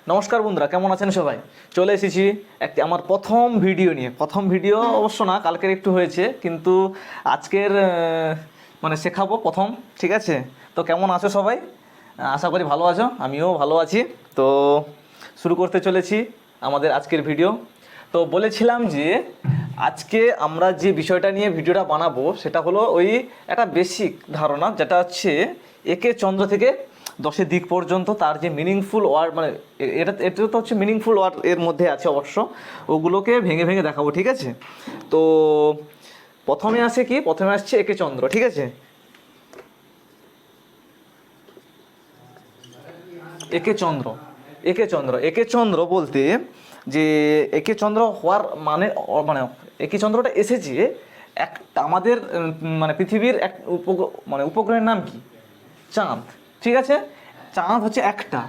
নমস্কার বন্ধুরা, কেমন আছেন সবাই? চলে এসেছি একটি আমার প্রথম ভিডিও নিয়ে। প্রথম ভিডিও অবশ্য না, কালকের একটু হয়েছে, কিন্তু আজকের মানে শেখাবো প্রথম। ঠিক আছে? তো কেমন আছো সবাই? আশা করি ভালো আছো, আমিও ভালো আছি। তো শুরু করতে চলেছি আমাদের আজকের ভিডিও। তো বলেছিলাম যে আজকে আমরা যে বিষয়টা নিয়ে ভিডিওটা বানাবো সেটা হলো ওই একটা বেসিক ধারণা, যেটা হচ্ছে একে চন্দ্র থেকে 10 দিক পর্যন্ত তার যে মিনিংফুল ওয়ার্ড, মানে এটা তো হচ্ছে মিনিংফুল ওয়ার্ড এর মধ্যে আছে অবশ্য, ওগুলোকে ভেঙে ভেঙে দেখাবো। ঠিক আছে? তো প্রথমে আসে কি, প্রথমে আসছে একে চন্দ্র। ঠিক আছে? একে চন্দ্র, একে চন্দ্র, একে চন্দ্র বলতে যে একে চন্দ্র হওয়ার মানে মানে একে চন্দ্রটা এসেছে একটা আমাদের মানে পৃথিবীর এক মানে উপগ্রহের নাম কি? চাঁদ। ঠিক আছে? চাঁদ হচ্ছে একটা,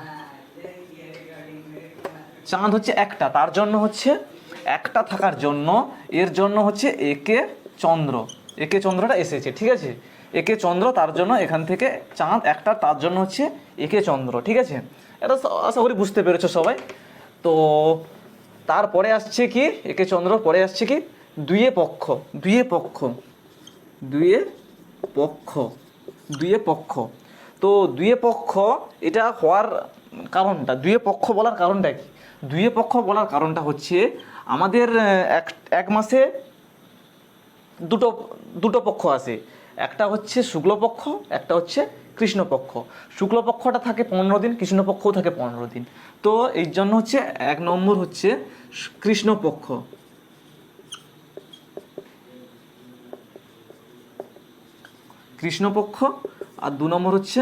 চাঁদ হচ্ছে একটা, তার জন্য হচ্ছে একটা থাকার জন্য এর জন্য হচ্ছে একে চন্দ্র, একে চন্দ্রটা এসেছে। ঠিক আছে? একে চন্দ্র, তার জন্য এখান থেকে চাঁদ একটা, তার জন্য হচ্ছে একে চন্দ্র। ঠিক আছে? এটা আশা করি বুঝতে পেরেছো সবাই। তো তারপরে আসছে কি, একে চন্দ্র পরে আসছে কি, দুইয়ে পক্ষ, দুইয়ে পক্ষ, দুইয়ে পক্ষ, দুইয়ে পক্ষ। তো দুইয়ে পক্ষ এটা হওয়ার কারণটা, দুইয়ে পক্ষ বলার কারণটা কি? দুইয়ে পক্ষ বলার কারণটা হচ্ছে আমাদের এক এক মাসে দুটো দুটো পক্ষ আসে। একটা হচ্ছে শুক্লপক্ষ, একটা হচ্ছে কৃষ্ণপক্ষ। শুক্লপক্ষটা থাকে 15 দিন, কৃষ্ণপক্ষও থাকে 15 দিন। তো এই জন্য হচ্ছে 1 নম্বর হচ্ছে কৃষ্ণপক্ষ, কৃষ্ণপক্ষ। আর 2 নম্বর হচ্ছে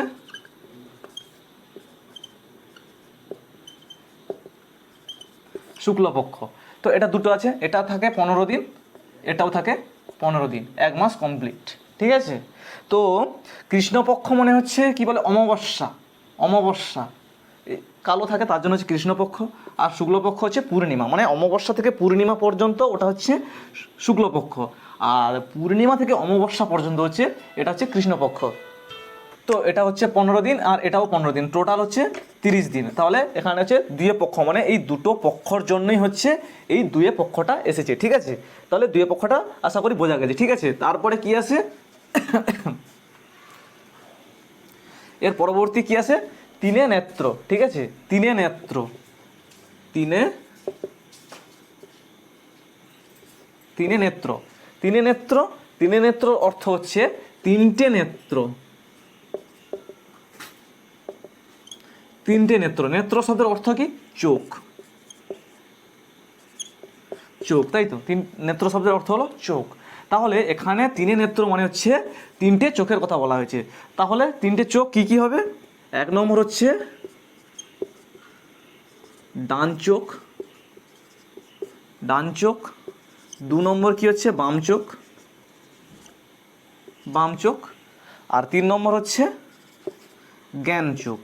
শুক্লপক্ষ। তো এটা দুটো আছে, এটা থাকে 15 দিন, এটাও থাকে 15 দিন, 1 মাস কমপ্লিট। ঠিক আছে? তো কৃষ্ণপক্ষ মনে হচ্ছে কি বলে, অমাবস্যা, অমাবস্যা কালো থাকে, তার জন্য হচ্ছে কৃষ্ণপক্ষ। আর শুক্লপক্ষ হচ্ছে পূর্ণিমা, মানে অমাবস্যা থেকে পূর্ণিমা পর্যন্ত ওটা হচ্ছে শুক্লপক্ষ, আর পূর্ণিমা থেকে অমাবস্যা পর্যন্ত হচ্ছে এটা হচ্ছে কৃষ্ণপক্ষ। তো এটা হচ্ছে 15 দিন, আর এটাও 15 দিন, টোটাল হচ্ছে 30 দিন। তাহলে এখানে হচ্ছে দুয়ে পক্ষ, মানে এই দুটো পক্ষর জন্যই হচ্ছে এই দুয়ে পক্ষটা এসেছে। ঠিক আছে? তাহলে দুয়ে পক্ষটা আশা করি বোঝা গেছে। ঠিক আছে? তারপরে কি আসে, এর পরবর্তী কি আসে, তিনে নেত্র। ঠিক আছে? তিনে নেত্র, তিনে তিনে নেত্র, তিনে নেত্র, তিনে নেত্র অর্থ হচ্ছে তিনটে নেত্র, তিনটে নেত্র। নেত্র শব্দের অর্থ কি? চোখ, চোখ, তাই তো? নেত্র শব্দের অর্থ হলো চোখ। তাহলে এখানে তিনে নেত্র মানে হচ্ছে তিনটে চোখের কথা বলা হয়েছে। তাহলে তিনটে চোখ কি কি হবে? 1 নম্বর হচ্ছে ডান চোখ, ডান চোখ। 2 নম্বর কি হচ্ছে? বাম চোখ, বাম চোখ। আর 3 নম্বর হচ্ছে জ্ঞান চোখ,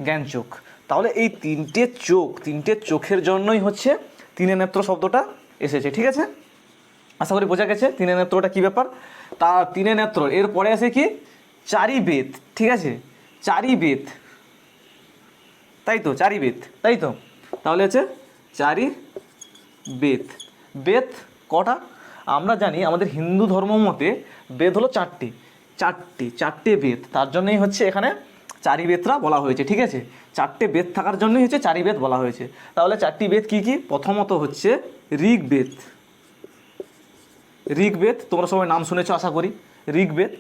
জ্ঞান চোখ। তাহলে এই তিনটে চোখ, তিনটে চোখের জন্যই হচ্ছে তিনে নেত্র শব্দটা এসেছে। ঠিক আছে? আশা করি বোঝা গেছে তিনে নেত্রটা কী ব্যাপার। তার তিনে নেত্র এর পরে আসে কি, চারি বেদ। ঠিক আছে? চারি বেদ, তাই তো? চারি বেদ, তাই তো? তাহলে হচ্ছে চারি বেদ। বেদ কটা? আমরা জানি আমাদের হিন্দু ধর্ম মতে বেদ হলো চারটি, চারটি, চারটে বেদ। তার জন্যই হচ্ছে এখানে চারি বেদরা বলা হয়েছে। ঠিক আছে? চারটে বেদ থাকার জন্যই হচ্ছে চারি বেদ বলা হয়েছে। তাহলে চারটি বেদ কি কি? প্রথমত হচ্ছে ঋগ্বেদ, ঋগ্বেদ তোমরা সবাই নাম শুনেছো আশা করি। ঋগ্বেদ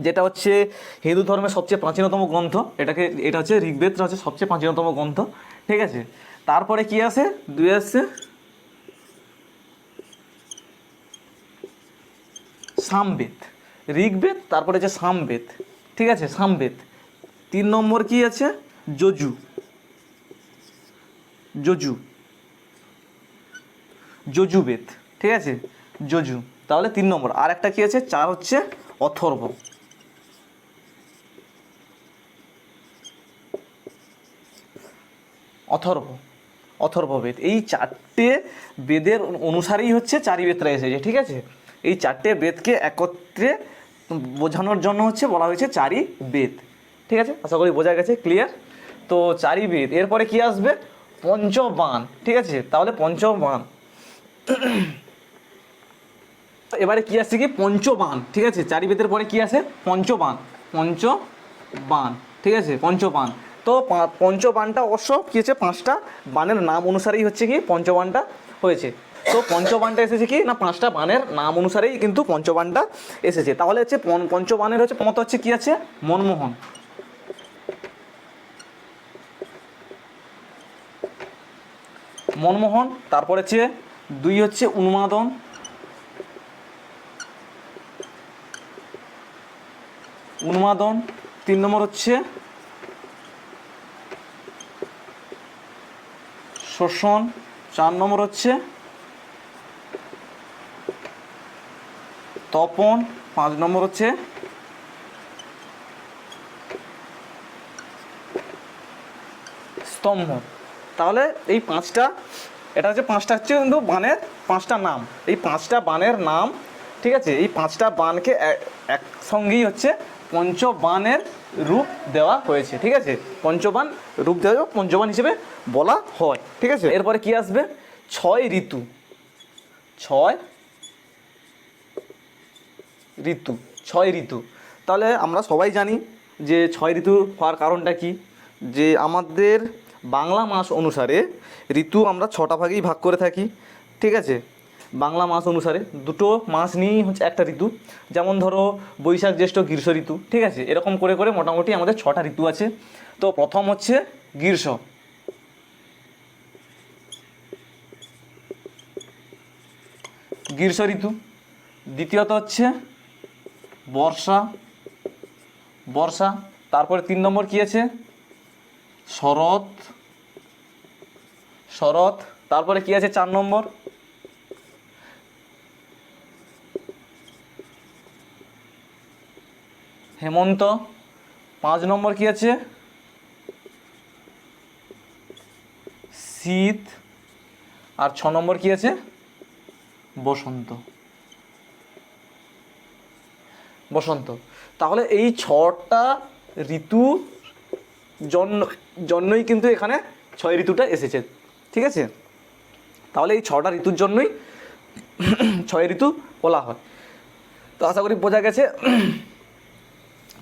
যেটা হচ্ছে হিন্দু ধর্মের সবচেয়ে প্রাচীনতম গ্রন্থ, এটা হচ্ছে ঋগ্বেদটা হচ্ছে সবচেয়ে প্রাচীনতম গ্রন্থ। ঠিক আছে? তারপরে কি আসে? দুই আসছে সামবেদ, ঋগ্বেদ, তারপরে হচ্ছে সামবেদ। ঠিক আছে? সামবেদ। 3 নম্বর কি আছে? যজু, যজু, যজুবেদ। ঠিক আছে? যজু। তাহলে 3 নম্বর। আর একটা কি আছে? 4 হচ্ছে অথর্ব, অথর্ব। অথর্ববেদ। এই চারটে বেদের অনুসারেই হচ্ছে চারি বেদটা এসেছে, ঠিক আছে। এই চারটে বেদকে একত্রে বোঝানোর জন্য হচ্ছে বলা হয়েছে চারি বেদ, ঠিক আছে। আশা করি বোঝা গেছে, ক্লিয়ার। তো চারি বেদ, এরপরে কি আসবে? পঞ্চবাণ, ঠিক আছে। তাহলে পঞ্চবাণ, এবারে কি আসছে কি? পঞ্চবাণ, ঠিক আছে। চারি বেদের পরে কি আসে? পঞ্চবাণ, পঞ্চবাণ, ঠিক আছে, পঞ্চবাণ। তো পঞ্চবাণটা অবশ্য কী হচ্ছে? 5টা বাণের নাম অনুসারেই হচ্ছে কি পঞ্চবাণটা হয়েছে। তো পঞ্চবাণটা এসেছে কি না 5টা বাণের নাম অনুসারেই কিন্তু পঞ্চবাণটা এসেছে। তাহলে হচ্ছে পঞ্চবাণের হচ্ছে প্রথমত হচ্ছে কি আছে? মনমোহন, মনমোহন। তারপরে হচ্ছে 2 হচ্ছে উন্মাদন, উন্মাদন। 3 নম্বর হচ্ছে শোষণ। 4 নম্বর হচ্ছে তপন। 5 নম্বর হচ্ছে স্তম্ভ। তাহলে এই 5টা, এটা হচ্ছে 5টা হচ্ছে কিন্তু বাণের 5টা নাম। এই 5টা বাণের নাম, ঠিক আছে। এই 5টা বাণকে একসঙ্গেই হচ্ছে পঞ্চবাণের রূপ দেওয়া হয়েছে, ঠিক আছে। পঞ্চবাণ রূপ দেওয়া, পঞ্চবাণ হিসেবে বলা হয়, ঠিক আছে। এরপরে কি আসবে? 6 ঋতু, 6 ঋতু, 6 ঋতু। তাহলে আমরা সবাই জানি যে 6 ঋতু হওয়ার কারণটা কি? যে আমাদের বাংলা মাস অনুসারে ঋতু আমরা 6টা ভাগেই ভাগ করে থাকি, ঠিক আছে। বাংলা মাস অনুসারে 2টো মাস নিয়েই হচ্ছে একটা ঋতু। যেমন ধরো বৈশাখ জ্যৈষ্ঠ গ্রীষ্ম ঋতু, ঠিক আছে। এরকম করে করে মোটামুটি আমাদের 6টা ঋতু আছে। তো প্রথম হচ্ছে গ্রীষ্ম, গ্রীষ্ম ঋতু। দ্বিতীয়ত হচ্ছে বর্ষা, বর্ষা। তারপরে 3 নম্বর কি আছে? শরৎ, শরৎ। তারপরে কি আছে 4 নম্বর? হেমন্ত। 5 নম্বর কি আছে? শীত। আর 6 নম্বর কি আছে? বসন্ত, বসন্ত। তাহলে এই 6টা ঋতু জন্যই কিন্তু এখানে 6 ঋতুটা এসেছে, ঠিক আছে। তাহলে এই 6টা ঋতুর জন্যই 6 ঋতু বলা হয়। তো আশা করি বোঝা গেছে।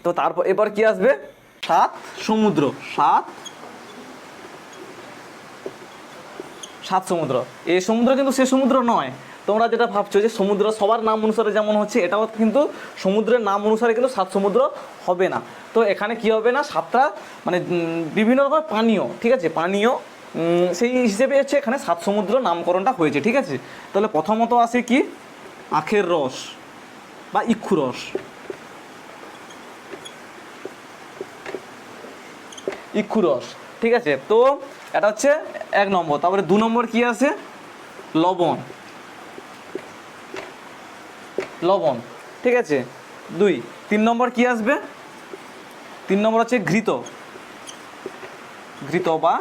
তো তারপর এবার কি আসবে? 7 সমুদ্র, 7 সমুদ্র। এই সমুদ্র কিন্তু সে সমুদ্র নয় তোমরা যেটা ভাবছো যে সমুদ্র সবার নাম অনুসারে যেমন হচ্ছে, এটাও কিন্তু সমুদ্রের নাম অনুসারে কিন্তু 7 সমুদ্র হবে না। তো এখানে কি হবে না 7টা মানে বিভিন্ন রকম পানীয়, ঠিক আছে, পানীয় সেই হিসেবে হচ্ছে এখানে 7 সমুদ্র নামকরণটা হয়েছে, ঠিক আছে। তাহলে প্রথমত আসে কি? আখের রস বা ইক্ষু রস, ইক্ষু রস, ঠিক আছে। তো এটা হচ্ছে 1 নম্বর। তারপরে 2 নম্বর কি আছে? লবণ, লবণ, ঠিক আছে, 2। 3 নম্বর কি আসবে? 3 নম্বর হচ্ছে ঘৃত, ঘৃত বা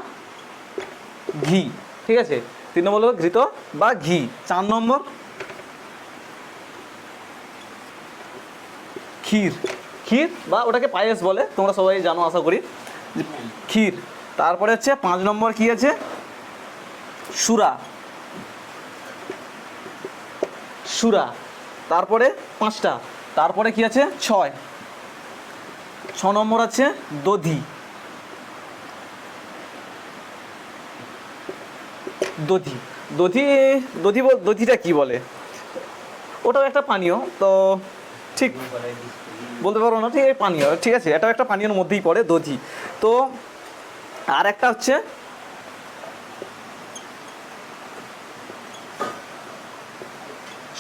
ঘি, ঠিক আছে। 3 নম্বর হলো ঘৃত বা ঘি। 4 নম্বর ক্ষীর, ক্ষীর বা ওটাকে পায়েস বলে, তোমরা সবাই জানো আশা করি, ক্ষীর। তারপরে হচ্ছে 5 নম্বর কি আছে? সুরা, সুরা। তারপরে 5টা। তারপরে কি আছে? 6 নম্বর আছে দধি, দধি, দধি, দধি, দধিটা কি বলে? ওটাও একটা পানীয়, তো ঠিক বলতে পারবো না, ঠিক এই পানীয়, ঠিক আছে, এটাও একটা পানীয়ের মধ্যেই পড়ে দধি। তো আর একটা হচ্ছে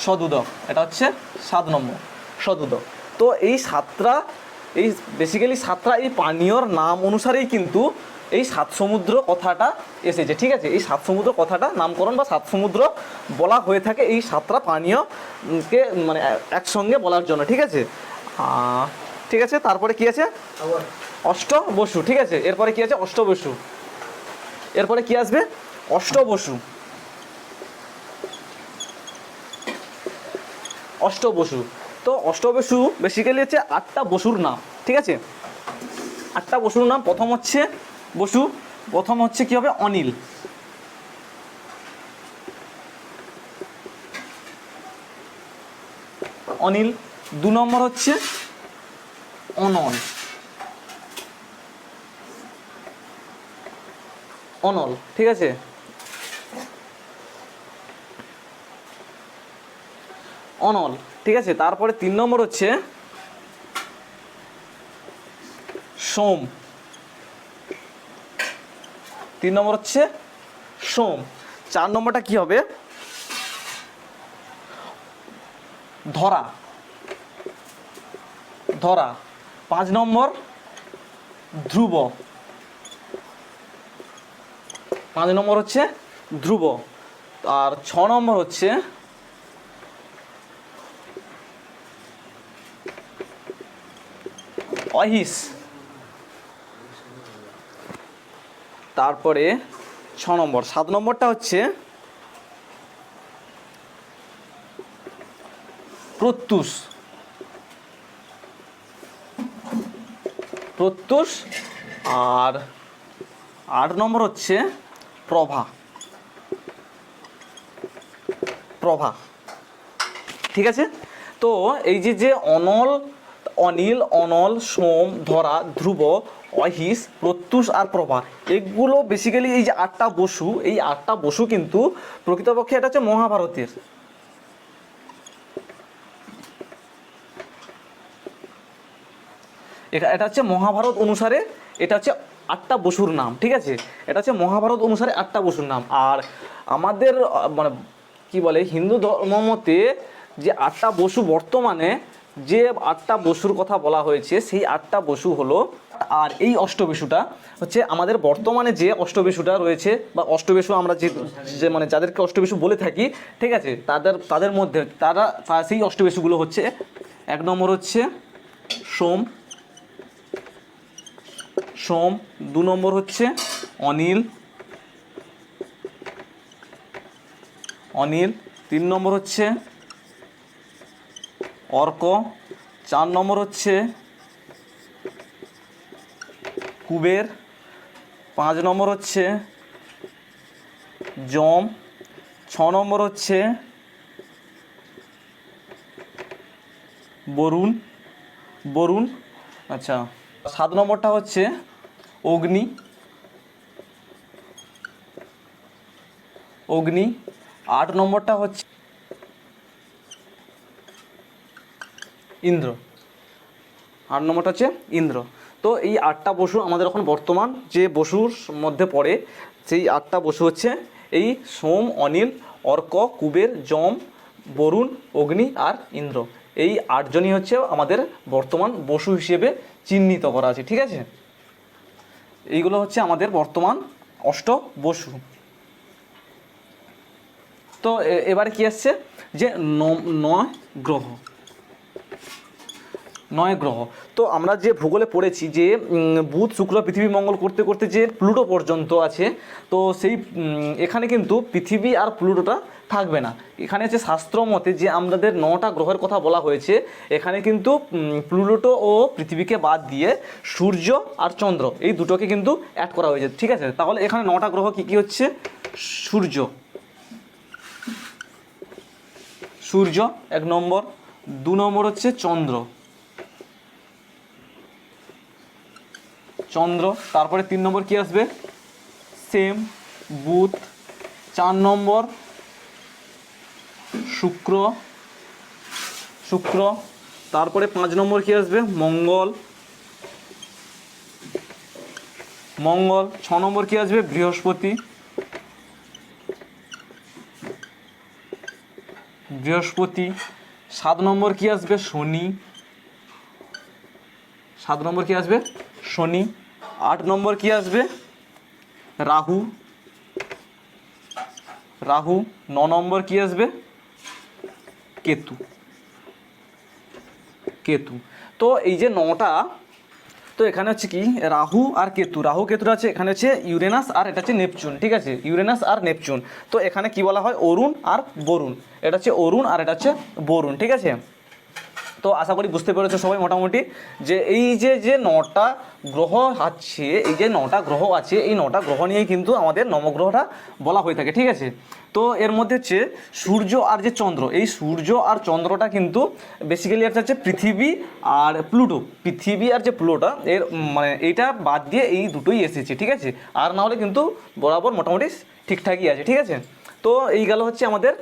সদুদক, এটা হচ্ছে 7 নম্বর, সদুদক। তো এই 7টা, এই বেসিক্যালি 7টা এই পানীয়র নাম অনুসারেই কিন্তু এই 7 সমুদ্র কথাটা এসেছে, ঠিক আছে। এই 7 সমুদ্র কথাটা নামকরণ বা 7 সমুদ্র বলা হয়ে থাকে এই 7টা পানীয়কে মানে একসঙ্গে বলার জন্য, ঠিক আছে, ঠিক আছে। তারপরে কি আছে? অষ্টবসু, ঠিক আছে। এরপরে কি আছে? অষ্টবসু। এরপরে কি আসবে? অষ্টবসু। অষ্টবসু, তো অষ্টবসু বেসিক্যালি হচ্ছে 8টা বসুর নাম, ঠিক আছে? 8টা বসুর নাম। প্রথম হচ্ছে বসু, প্রথম হচ্ছে কি হবে? অনিল। অনিল। 2 নম্বর হচ্ছে অনল। অনল, ঠিক আছে? অনল, ঠিক আছে। তারপরে 3 নম্বর হচ্ছে সোম। 3 নম্বর হচ্ছে সোম। 4 নম্বরটা কি হবে? ধরা। ধরা। 5 নম্বর ধ্রুব। 5 নম্বর হচ্ছে ধ্রুব। আর 6 নম্বর হচ্ছে অহিস। তারপরে 6 নম্বর। 7 নম্বরটা হচ্ছে প্রত্যুষ। প্রত্যুষ। আর 8 নম্বর হচ্ছে প্রভা। প্রভা, ঠিক আছে? তো এই যে অনল, অনিল, অনল, সোম, ধরা, ধ্রুব, অহিস, প্রত্যুষ আর প্রভা, এগুলো বেসিক্যালি এই যে 8টা বসু, এই 8টা বসু কিন্তু প্রকৃতপক্ষে এটা হচ্ছে মহাভারতের। এটা হচ্ছে মহাভারত অনুসারে, এটা হচ্ছে 8টা বসুর নাম, ঠিক আছে? এটা হচ্ছে মহাভারত অনুসারে 8টা বসুর নাম। আর আমাদের মানে কি বলে, হিন্দু ধর্ম মতে যে 8টা বসু, বর্তমানে যে 8টা বসুর কথা বলা হয়েছে সেই 8টা বসু হলো। আর এই অষ্টবসুটা হচ্ছে আমাদের বর্তমানে যে অষ্টবসুটা রয়েছে, বা অষ্টবসু আমরা যে মানে যাদেরকে অষ্টবসু বলে থাকি, ঠিক আছে? তাদের মধ্যে সেই অষ্টবসুগুলো হচ্ছে, 1 নম্বর হচ্ছে সোম। সোম। 2 নম্বর হচ্ছে অনিল। অনিল। 3 নম্বর হচ্ছে অর্ক। 4 নম্বর হচ্ছে কুবের। 5 নম্বর হচ্ছে যম। 6 নম্বর হচ্ছে বরুণ। বরুণ, আচ্ছা। 7 নম্বরটা হচ্ছে অগ্নি। অগ্নি। 8 নম্বরটা হচ্ছে ইন্দ্র। 8 নম্বরটা হচ্ছে ইন্দ্র। তো এই 8টা বসু আমাদের এখন বর্তমান যে বসুর মধ্যে পড়ে, সেই 8টা বসু হচ্ছে এই সোম, অনিল, অর্ক, কুবের, যম, বরুণ, অগ্নি আর ইন্দ্র। এই 8 জনই হচ্ছে আমাদের বর্তমান বসু হিসেবে চিহ্নিত করা আছে, ঠিক আছে? এইগুলো হচ্ছে আমাদের বর্তমান অষ্ট বসু। তো এবারে কি আসছে যে 9 গ্রহ। 9 গ্রহ। তো আমরা যে ভূগোলে পড়েছি যে বুধ, শুক্র, পৃথিবী, মঙ্গল করতে করতে যে প্লুটো পর্যন্ত আছে, তো সেই এখানে কিন্তু পৃথিবী আর প্লুটোটা থাকবে না। এখানে হচ্ছে শাস্ত্র মতে যে আমাদের 9টা গ্রহের কথা বলা হয়েছে, এখানে কিন্তু প্লুটো ও পৃথিবীকে বাদ দিয়ে সূর্য আর চন্দ্র এই দুটোকে কিন্তু অ্যাড করা হয়েছে, ঠিক আছে? তাহলে এখানে 9টা গ্রহ কী কী হচ্ছে? সূর্য। সূর্য 1 নম্বর। 2 নম্বর হচ্ছে চন্দ্র। চন্দ্র। তারপরে 3 নম্বর কি আসবে? সেম, বুধ। 4 নম্বর শুক্র। শুক্র। তারপরে 5 নম্বর কি আসবে? মঙ্গল। মঙ্গল। 6 নম্বর কি আসবে? বৃহস্পতি। বৃহস্পতি। 7 নম্বর কি আসবে? শনি। 7 নম্বর কি আসবে? শনি। 8 নম্বর কি আসবে? রাহু। রাহু। 9 নম্বর কি আসবে? কেতু। কেতু। তো এই যে 9টা তো এখানে হচ্ছে কি রাহু আর কেতু, রাহু কেতুটা হচ্ছে এখানে হচ্ছে ইউরেনাস আর এটা হচ্ছে নেপচুন, ঠিক আছে, ইউরেনাস আর নেপচুন। তো এখানে কি বলা হয় অরুণ আর বরুণ, এটা হচ্ছে অরুণ আর এটা হচ্ছে বরুণ, ঠিক আছে। তো আশা করি বুঝতে পেরেছো সবাই মোটামুটি যে এই যে যে 9টা গ্রহ আছে, এই যে 9টা গ্রহ আছে, এই 9টা গ্রহ নিয়েই কিন্তু আমাদের নবগ্রহটা বলা হয়ে থাকে, ঠিক আছে। তো এর মধ্যে হচ্ছে সূর্য আর যে চন্দ্র, এই সূর্য আর চন্দ্রটা কিন্তু বেসিক্যালি একটা হচ্ছে পৃথিবী আর প্লুটো, পৃথিবী আর যে প্লুটো এর মানে এইটা বাদ দিয়ে এই দুটোই এসেছে, ঠিক আছে। আর না হলে কিন্তু বরাবর মোটামুটি ঠিকঠাকই আছে, ঠিক আছে। তো এই গেল হচ্ছে আমাদের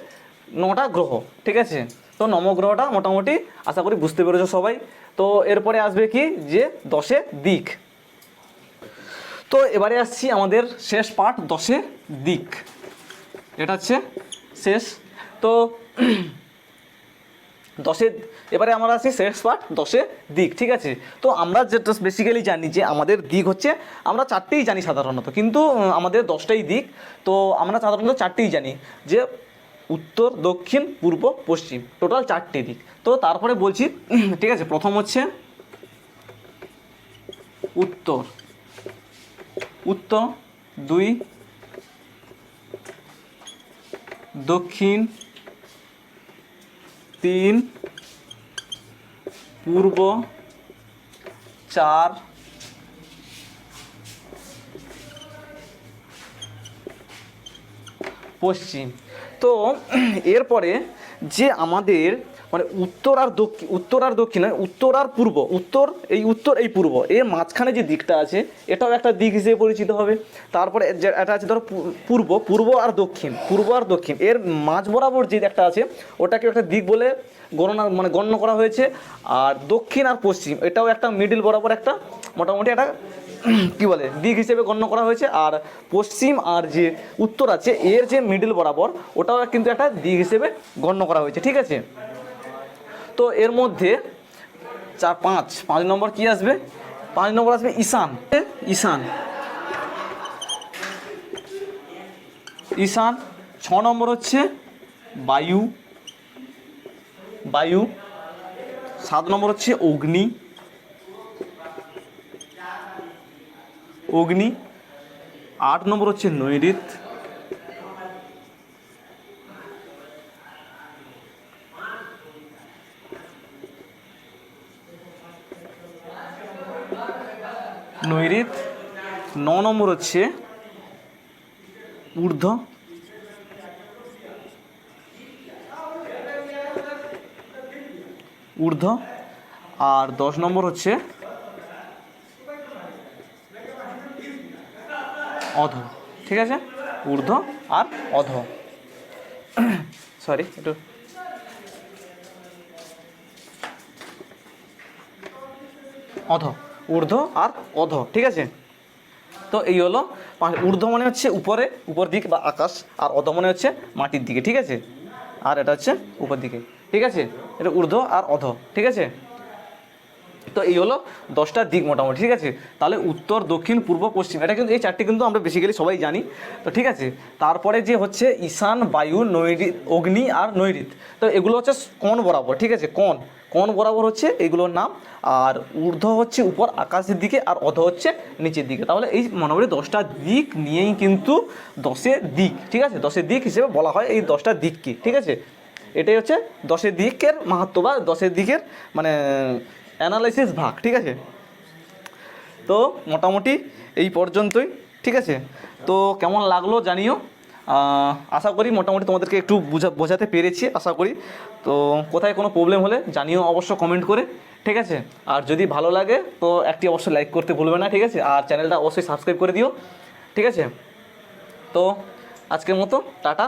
9টা গ্রহ, ঠিক আছে। তো নবগ্রহটা মোটামুটি আশা করি বুঝতে পেরেছো সবাই। তো এরপরে আসবে কি যে 10 দিক। তো এবারে আসছি আমাদের শেষ পার্ট 10 দিক, এটা হচ্ছে শেষ। তো 10 এবারে আমরা আসি শেষ পার্ট 10 দিক, ঠিক আছে। তো আমরা যেটা বেসিক্যালি জানি যে আমাদের দিক হচ্ছে আমরা 4টেই জানি সাধারণত, কিন্তু আমাদের 10টাই দিক। তো আমরা সাধারণত 4টেই জানি যে উত্তর, দক্ষিণ, পূর্ব, পশ্চিম, টোটাল 4টে দিক। তো তারপরে বলছি, ঠিক আছে। প্রথম হচ্ছে উত্তর, উত্তর 2, দক্ষিণ 3, পূর্ব 4, পশ্চিম। তো এরপরে যে আমাদের মানে উত্তর আর দক্ষিণ, উত্তর আর পূর্ব, উত্তর এই পূর্ব, এর মাঝখানে যে দিকটা আছে এটাও একটা দিক হিসেবে পরিচিত হবে। তারপরে যে এটা আছে ধরো পূর্ব আর দক্ষিণ, এর মাঝ বরাবর যে একটা আছে ওটাকে একটা দিক বলে গণ্য করা হয়েছে। আর দক্ষিণ আর পশ্চিম এটাও একটা মিডিল বরাবর একটা মোটামুটি একটা কী বলে দিক হিসেবে গণ্য করা হয়েছে। আর পশ্চিম আর যে উত্তর আছে এর যে মিডিল বরাবর ওটাও কিন্তু একটা দিক হিসেবে গণ্য করা হয়েছে, ঠিক আছে। তো এর মধ্যে 5 নম্বর কি আসবে? 5 নম্বর আসবে ঈশান। ঈশান 6 নম্বর হচ্ছে বায়ু। 7 নম্বর হচ্ছে অগ্নি। 8 নম্বর হচ্ছে নৈঋত। 9 নম্বর হচ্ছে ঊর্ধ্ব। আর 10 নম্বর হচ্ছে অধ, ঠিক আছে। ঊর্ধ্ব আর অধ, সরি একটু ঊর্ধ্ব আর অধ, ঠিক আছে। তো এই হলো ঊর্ধ্ব মানে হচ্ছে উপর দিক বা আকাশ, আর অধ মানে হচ্ছে মাটির দিকে, ঠিক আছে। আর এটা হচ্ছে উপর দিকে, ঠিক আছে। এটা ঊর্ধ্ব আর অধ, ঠিক আছে। তো এই হলো 10টা দিক মোটামুটি, ঠিক আছে। তাহলে উত্তর, দক্ষিণ, পূর্ব, পশ্চিম, এটা কিন্তু এই 4টি কিন্তু আমরা বেসিক্যালি সবাই জানি। তো ঠিক আছে। তারপরে যে হচ্ছে ঈশান, বায়ু, নৈঋত, অগ্নি আর নৈঋত, তো এগুলো হচ্ছে কোণ বরাবর, ঠিক আছে। কোণ বরাবর হচ্ছে এগুলোর নাম। আর ঊর্ধ্ব হচ্ছে উপর আকাশের দিকে, আর অধ হচ্ছে নিচের দিকে। তাহলে এই মোটামুটি 10টা দিক নিয়েই কিন্তু 10 দিক, ঠিক আছে। 10 দিক হিসেবে বলা হয় এই 10টা দিককে, ঠিক আছে। এটাই হচ্ছে 10 দিকের মাহাত্ম্য বা 10 দিকের মানে অ্যানালাইসিস ভাগ, ঠিক আছে। তো মোটামুটি এই পর্যন্তই, ঠিক আছে। তো কেমন লাগলো জানিও। আশা করি মোটামুটি তোমাদেরকে একটু বোঝাতে পেরেছি আশা করি। তো কোথায় কোনো প্রবলেম হলে জানিও অবশ্য কমেন্ট করে, ঠিক আছে। আর যদি ভালো লাগে তো একটি অবশ্যই লাইক করতে ভুলবে না, ঠিক আছে। আর চ্যানেলটা অবশ্যই সাবস্ক্রাইব করে দিও, ঠিক আছে। তো আজকের মতো টাটা।